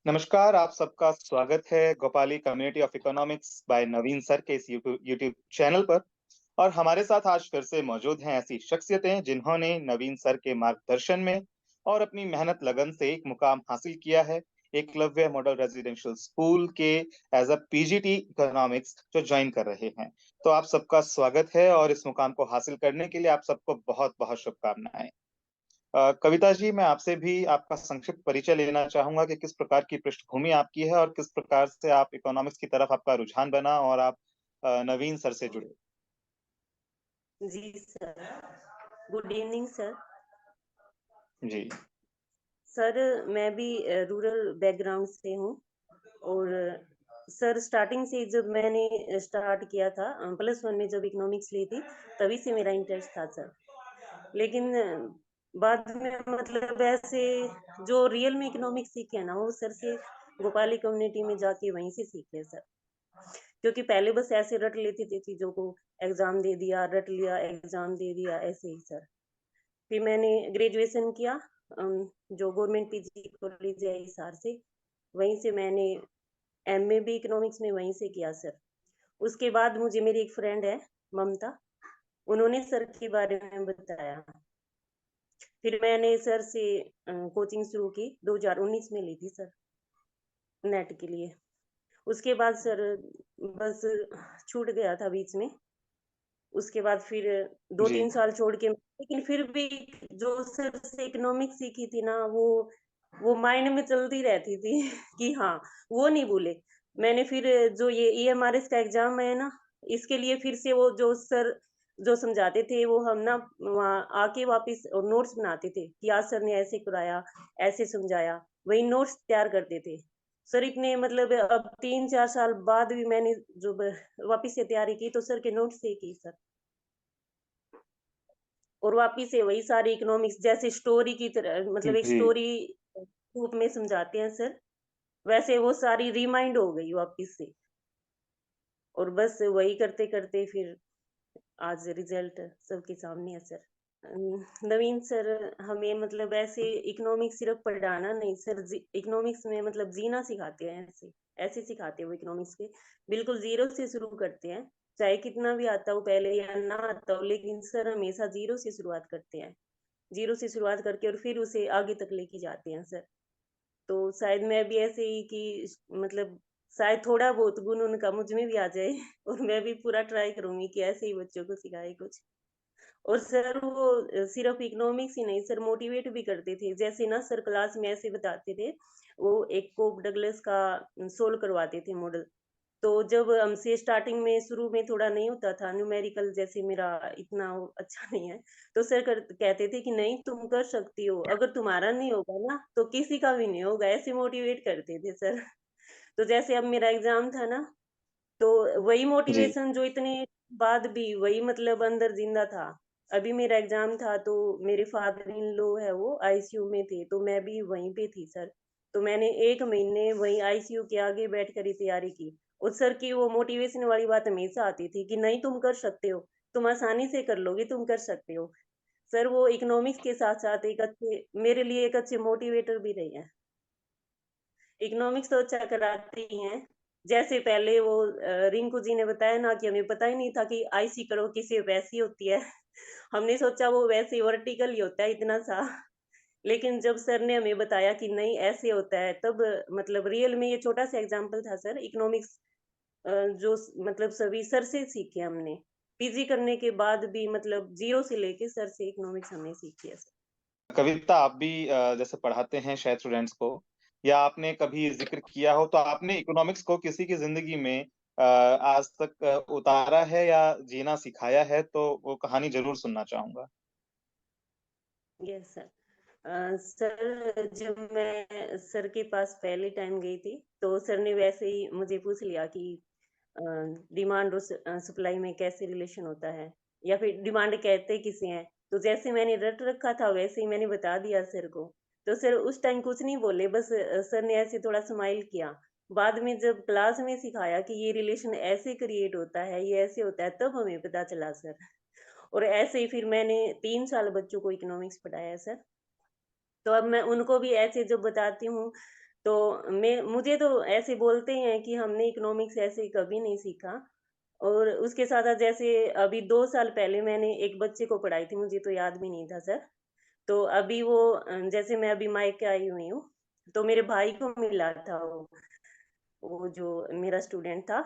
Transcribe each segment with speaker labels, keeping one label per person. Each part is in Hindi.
Speaker 1: नमस्कार, आप सबका स्वागत है Gopali community of economics by Naveen sir के इस यूट्यूब चैनल पर। और हमारे साथ आज फिर से मौजूद हैं ऐसी शख्सियतें जिन्होंने नवीन सर के मार्गदर्शन में और अपनी मेहनत लगन से एक मुकाम हासिल किया है। एकलव्य मॉडल रेजिडेंशियल स्कूल के एज अ पीजीटी इकोनॉमिक्स जो ज्वाइन कर रहे हैं। तो आप सबका स्वागत है और इस मुकाम को हासिल करने के लिए आप सबको बहुत बहुत शुभकामनाएं। कविता जी, मैं आपसे भी आपका संक्षिप्त परिचय लेना चाहूंगा कि किस प्रकार की पृष्ठभूमि आपकी है और किस प्रकार से आप इकोनॉमिक्स की तरफ आपका रुझान बना और आप नवीन सर से जुड़े।
Speaker 2: जी सर। Good evening sir.
Speaker 1: जी।
Speaker 2: सर मैं भी रूरल बैकग्राउंड से हूँ। और सर स्टार्टिंग से जब मैंने स्टार्ट किया था +1 में जब इकोनॉमिक्स ली थी तभी से मेरा इंटरेस्ट था सर। लेकिन बाद में मतलब ऐसे जो रियल में इकोनॉमिक्स सीखे ना वो सर से गोपाली कम्युनिटी में जाके वहीं से सीखे सर। क्योंकि पहले बस ऐसे रट लेते थे चीजों को, एग्जाम दे दिया, रट लिया, एग्जाम दे दिया, ऐसे ही सर। फिर मैंने ग्रेजुएशन किया जो गवर्नमेंट पीजी कॉलेज है हिसार से। वहीं से मैंने एमए भी इकोनॉमिक्स में वहीं से किया सर। उसके बाद मुझे मेरी एक फ्रेंड है ममता, उन्होंने सर के बारे में बताया। फिर मैंने सर से कोचिंग शुरू की, 2019 में ली थी सर, नेट के लिए। उसके बाद सर बस छूट गया था बीच में। उसके बाद फिर दो
Speaker 1: जी।
Speaker 2: तीन साल छोड़ के, लेकिन फिर भी जो सर से इकोनॉमिक्स सीखी थी ना वो माइंड में चलती रहती थी कि हाँ, वो नहीं भूले। मैंने फिर जो ये ईएमआरएस का एग्जाम है ना, इसके लिए फिर से वो जो सर जो समझाते थे वो हम ना वहाँ आके वापस नोट्स बनाते थे कि आज सर ने ऐसे कराया, ऐसे समझाया, वही नोट्स तैयार करते थे सर। इतने मतलब अब 3-4 साल बाद भी मैंने जो वापिस से तैयारी की तो सर के नोट्स से ही की सर। और वापिस से वही सारी इकोनॉमिक्स जैसे स्टोरी की तरह, मतलब एक
Speaker 1: जी।
Speaker 2: स्टोरी रूप में समझाते हैं सर, वैसे वो सारी रिमाइंड हो गई वापिस से। और बस वही करते करते फिर आज रिजल्ट सबके सामने है सर। नवीन सर हमें मतलब ऐसे इकोनॉमिक्स सिर्फ पढ़ाना नहीं सर, इकोनॉमिक्स में मतलब जीना सिखाते हैं। ऐसे ऐसे सिखाते हैं वो इकोनॉमिक्स के, बिल्कुल जीरो से शुरू करते हैं। चाहे कितना भी आता हो पहले या ना आता हो, लेकिन सर हमेशा जीरो से शुरुआत करते हैं। जीरो से शुरुआत करके और फिर उसे आगे तक लेके जाते हैं सर। तो शायद मैं भी ऐसे ही कि मतलब शायद थोड़ा बहुत गुण उनका मुझ में भी आ जाए और मैं भी पूरा ट्राई करूंगी कि ऐसे ही बच्चों को सिखाए कुछ। और सर वो सिर्फ इकोनॉमिक्स ही नहीं सर, मोटिवेट भी करते थे। जैसे ना सर क्लास में ऐसे बताते थे, वो एक कोक डगलस का सोल्व करवाते थे मॉडल। तो जब हमसे स्टार्टिंग में शुरू में थोड़ा नहीं होता था न्यूमेरिकल, जैसे मेरा इतना अच्छा नहीं है, तो सर कहते थे कि नहीं तुम कर सकती हो, अगर तुम्हारा नहीं होगा ना तो किसी का भी नहीं होगा, ऐसे मोटिवेट करते थे सर। तो जैसे अब मेरा एग्जाम था ना, तो वही
Speaker 1: जी।
Speaker 2: मोटिवेशन जो इतने बाद भी वही मतलब अंदर जिंदा था। अभी मेरा एग्जाम था तो मेरे फादर इन लॉ है वो आईसीयू में थे, तो मैं भी वहीं पे थी सर। तो मैंने 1 महीने वहीं आईसीयू के आगे बैठकर ही तैयारी की। और सर की वो मोटिवेशन वाली बात हमेशा आती थी कि नहीं तुम कर सकते हो, तुम आसानी से कर लोगे, तुम कर सकते हो। सर वो इकोनॉमिक्स के साथ साथ एक अच्छे मेरे लिए एक अच्छे मोटिवेटर भी रहे हैं। इकोनॉमिक्स तो अच्छा कराते ही हैं। जैसे पहले वो रिंकू जी ने बताया ना कि हमें पता ही नहीं था कि आईसी कर्व की शेप ऐसी होती है। हमने सोचा वो वैसे वर्टिकल ही होता है इतना सा। लेकिन जब सर ने हमें बताया कि नहीं ऐसे होता है, तब मतलब रियल में ये छोटा सा एग्जांपल था सर इकोनॉमिक्स, मतलब सभी सर से सीखे हमने। पीजी करने के बाद भी मतलब जीरो से लेके सर से इकोनॉमिक्स हमने सीखी है सर।
Speaker 1: कविता, आप भी जैसे पढ़ाते हैं शायद स्टूडेंट्स को, या आपने कभी जिक्र किया हो तो आपने इकोनॉमिक्स को किसी की जिंदगी में आज तक उतारा है या जीना सिखाया है, तो वो कहानी जरूर सुनना चाहूंगा।
Speaker 2: Yes sir. सर जब मैं सर के पास पहले टाइम गई थी, तो सर ने वैसे ही मुझे पूछ लिया कि डिमांड और सप्लाई में कैसे रिलेशन होता है, या फिर डिमांड कहते किसे हैं। तो जैसे मैंने रट रखा था वैसे ही मैंने बता दिया सर को। तो सर उस टाइम कुछ नहीं बोले, बस सर ने ऐसे थोड़ा स्माइल किया। बाद में जब क्लास में सिखाया कि ये रिलेशन ऐसे क्रिएट होता है, ये ऐसे होता है, तब हमें पता चला सर। और ऐसे ही फिर मैंने 3 साल बच्चों को इकोनॉमिक्स पढ़ाया है सर। तो अब मैं उनको भी ऐसे जब बताती हूँ, तो मैं मुझे तो ऐसे बोलते हैं कि हमने इकोनॉमिक्स ऐसे कभी नहीं सीखा और उसके साथ-साथ जैसे अभी 2 साल पहले मैंने एक बच्चे को पढ़ाई थी, मुझे तो याद भी नहीं था सर। तो अभी वो जैसे मैं अभी मायके आई हुई हूँ, तो मेरे भाई को मिला था वो जो मेरा स्टूडेंट था,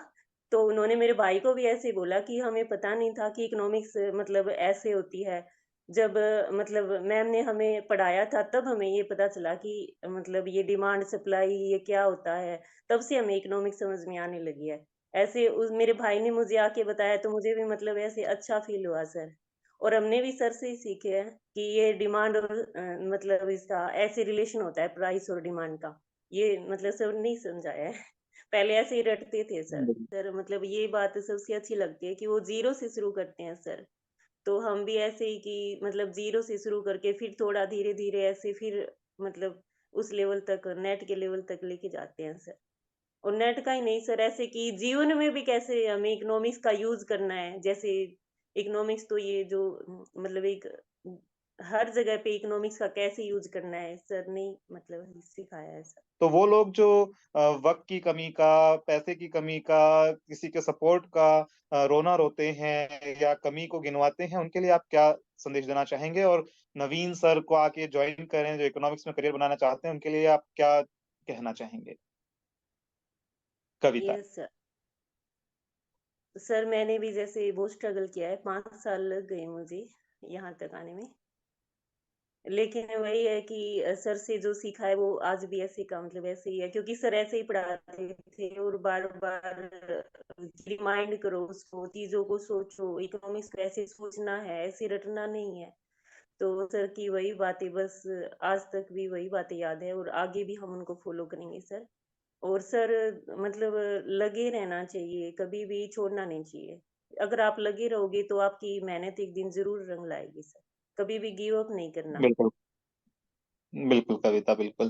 Speaker 2: तो उन्होंने मेरे भाई को भी ऐसे ही बोला कि हमें पता नहीं था कि इकोनॉमिक्स मतलब ऐसे होती है। जब मतलब मैम ने हमें पढ़ाया था तब हमें ये पता चला कि मतलब ये डिमांड सप्लाई ये क्या होता है, तब से हमें इकोनॉमिक्स समझ में आने लगी है। ऐसे उस मेरे भाई ने मुझे आके बताया तो मुझे भी मतलब ऐसे अच्छा फ़ील हुआ सर। और हमने भी सर से ही सीखे हैं कि ये डिमांड और मतलब इसका ऐसे रिलेशन होता है प्राइस और डिमांड का। ये मतलब सर ने ही समझाया है। पहले ऐसे ही रटते थे सर। सर मतलब ये बात सबसे अच्छी लगती है कि वो ज़ीरो से शुरू करते हैं सर। तो हम भी ऐसे ही कि मतलब ज़ीरो से शुरू करके फिर थोड़ा धीरे-धीरे ऐसे फिर मतलब उस लेवल तक नेट के लेवल तक लेके जाते हैं सर। और नेट का ही नहीं सर ऐसे कि जीवन में भी कैसे हमें इकोनॉमिक्स का यूज़ करना है। जैसे इकोनॉमिक्स तो ये जो मतलब एक हर जगह पे इकोनॉमिक्स का कैसे यूज़ करना है सर ने ही मतलब सिखाया है सर।
Speaker 1: तो वो लोग जो वक़्त की कमी का, पैसे की कमी का, किसी के सपोर्ट का रोना रोते हैं या कमी को गिनवाते हैं, उनके लिए आप क्या संदेश देना चाहेंगे? और नवीन सर को आके जॉइन करें, जो इकोनॉमिक्स में करियर बनाना चाहते हैं, उनके लिए आप क्या कहना चाहेंगे? कविता।
Speaker 2: Yes sir. सर मैंने भी जैसे बहुत स्ट्रगल किया है, 5 साल लग गए मुझे यहाँ तक आने में। लेकिन वही है कि सर से जो सीखा है वो आज भी ऐसे का मतलब ऐसे ही है क्योंकि सर ऐसे ही पढ़ाते थे और बार-बार रिमाइंड करो उसको, चीज़ों को सोचो, इकोनॉमिक्स को ऐसे सोचना है, ऐसे रटना नहीं है। तो सर की वही बातें बस आज तक भी वही बातें याद है और आगे भी हम उनको फॉलो करेंगे सर। और सर मतलब लगे रहना चाहिए, कभी भी छोड़ना नहीं चाहिए। अगर आप लगे रहोगे तो आपकी मेहनत एक दिन ज़रूर रंग लाएगी सर। कभी भी गिव अप नहीं करना।
Speaker 1: बिल्कुल, बिल्कुल कविता, बिल्कुल।